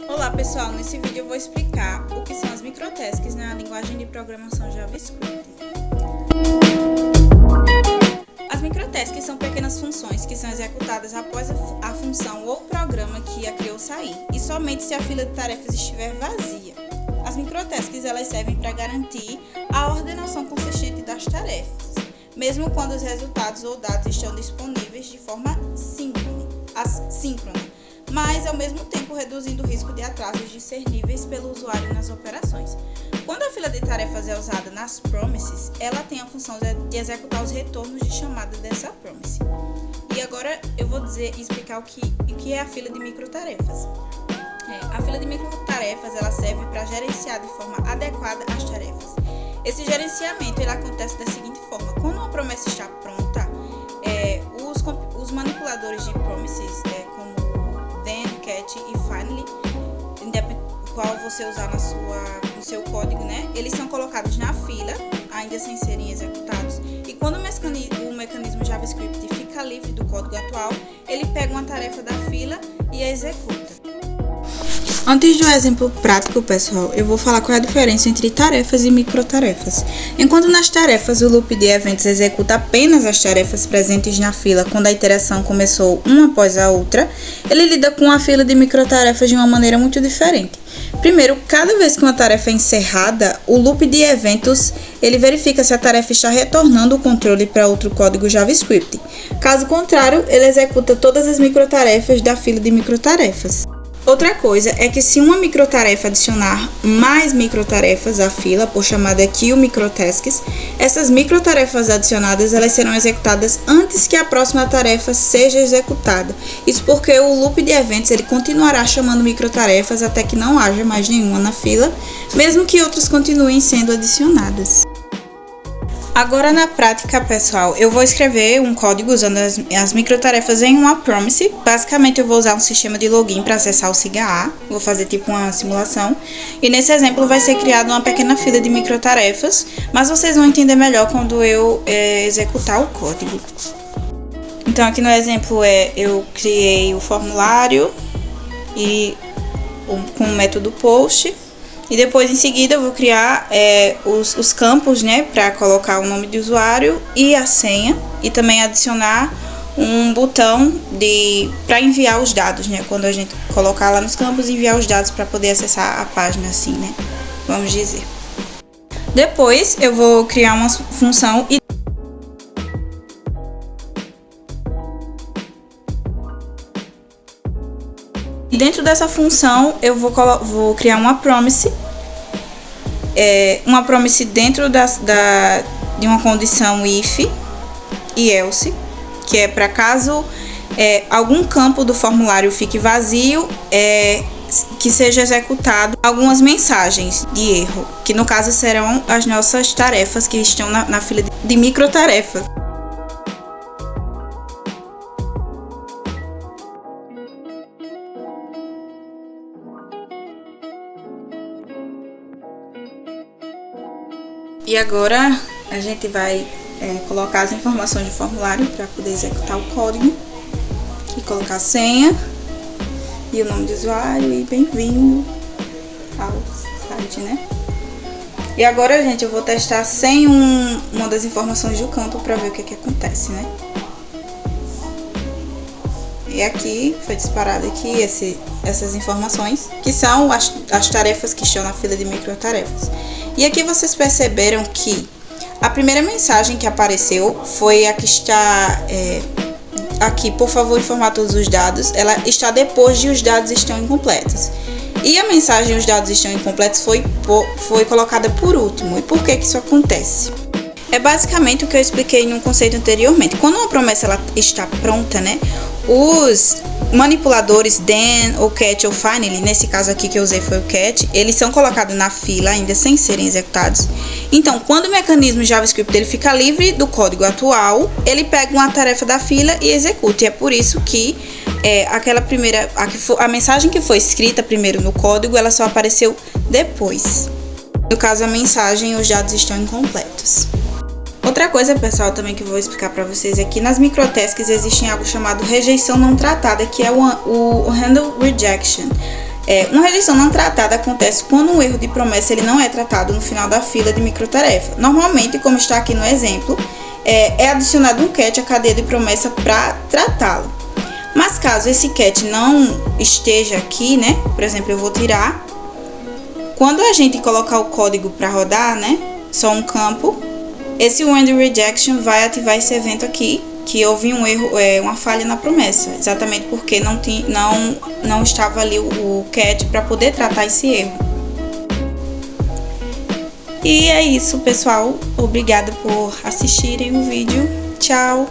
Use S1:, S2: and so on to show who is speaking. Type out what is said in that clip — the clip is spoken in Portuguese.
S1: Olá pessoal, nesse vídeo eu vou explicar o que são as microtasks na linguagem de programação JavaScript. As microtasks são pequenas funções que são executadas após a função ou programa que a criou sair, e somente se a fila de tarefas estiver vazia. As microtasks elas servem para garantir a ordenação consistente das tarefas, mesmo quando os resultados ou dados estão disponíveis de forma síncrona, mas ao mesmo tempo reduzindo o risco de atrasos discerníveis pelo usuário nas operações. Quando a fila de tarefas é usada nas promises, ela tem a função de executar os retornos de chamada dessa promise. E agora eu vou explicar o que é a fila de microtarefas. A fila de microtarefas ela serve para gerenciar de forma adequada as tarefas. Esse gerenciamento ele acontece da seguinte forma: quando uma promessa está pronta, os manipuladores de promises, como then, catch e finally, qual você usar no seu código, né? Eles são colocados na fila, ainda sem serem executados. E quando o mecanismo JavaScript fica livre do código atual, ele pega uma tarefa da fila e a executa. Antes do exemplo prático, pessoal, eu vou falar qual é a diferença entre tarefas e microtarefas. Enquanto nas tarefas o loop de eventos executa apenas as tarefas presentes na fila quando a iteração começou uma após a outra, ele lida com a fila de microtarefas de uma maneira muito diferente. Primeiro, cada vez que uma tarefa é encerrada, o loop de eventos ele verifica se a tarefa está retornando o controle para outro código JavaScript. Caso contrário, ele executa todas as microtarefas da fila de microtarefas. Outra coisa é que se uma microtarefa adicionar mais microtarefas à fila, por chamada queue microtasks, essas microtarefas adicionadas elas serão executadas antes que a próxima tarefa seja executada. Isso porque o loop de eventos ele continuará chamando microtarefas até que não haja mais nenhuma na fila, mesmo que outras continuem sendo adicionadas. Agora na prática, pessoal, eu vou escrever um código usando as microtarefas em uma promise. Basicamente eu vou usar um sistema de login para acessar o SIGA. Vou fazer tipo uma simulação. E nesse exemplo vai ser criada uma pequena fila de microtarefas, mas vocês vão entender melhor quando eu executar o código. Então aqui no exemplo eu criei o formulário com o método post. E depois, em seguida, eu vou criar os campos, né, para colocar o nome de usuário e a senha. E também adicionar um botão para enviar os dados, né, quando a gente colocar lá nos campos, enviar os dados para poder acessar a página, assim, né, vamos dizer. Depois, eu vou criar uma função e dentro dessa função eu vou criar uma promise dentro de uma condição if e else, que é para caso algum campo do formulário fique vazio, que seja executado algumas mensagens de erro, que no caso serão as nossas tarefas que estão na fila de microtarefas. E agora a gente vai colocar as informações do formulário para poder executar o código. E colocar a senha e o nome do usuário e bem-vindo ao site, né? E agora, gente, eu vou testar sem uma das informações do campo para ver o que acontece, né? E aqui foi disparado aqui essas informações, que são as tarefas que estão na fila de microtarefas. E aqui vocês perceberam que a primeira mensagem que apareceu foi a que está aqui, por favor, informar todos os dados. Ela está depois de os dados estão incompletos. E a mensagem os dados estão incompletos foi colocada por último. E por que isso acontece? É basicamente o que eu expliquei num conceito anteriormente. Quando uma promessa ela está pronta, né? Os manipuladores then ou catch ou finally, nesse caso aqui que eu usei foi o catch, eles são colocados na fila ainda sem serem executados. Então, quando o mecanismo JavaScript ele fica livre do código atual, ele pega uma tarefa da fila e executa. E é por isso que a mensagem que foi escrita primeiro no código, ela só apareceu depois. No caso, a mensagem os dados estão incompletos. Outra coisa, pessoal, também que eu vou explicar para vocês aqui, nas microtasks existe algo chamado rejeição não tratada, que é o handle rejection. Uma rejeição não tratada acontece quando um erro de promessa ele não é tratado no final da fila de microtarefa. Normalmente, como está aqui no exemplo, é adicionado um catch à cadeia de promessa para tratá-lo. Mas caso esse catch não esteja aqui, né? Por exemplo, eu vou tirar. Quando a gente colocar o código para rodar, né? Só um campo. Esse When Rejection vai ativar esse evento aqui, que houve um erro, uma falha na promessa, exatamente porque não estava ali o catch para poder tratar esse erro. E é isso, pessoal. Obrigada por assistirem o vídeo. Tchau!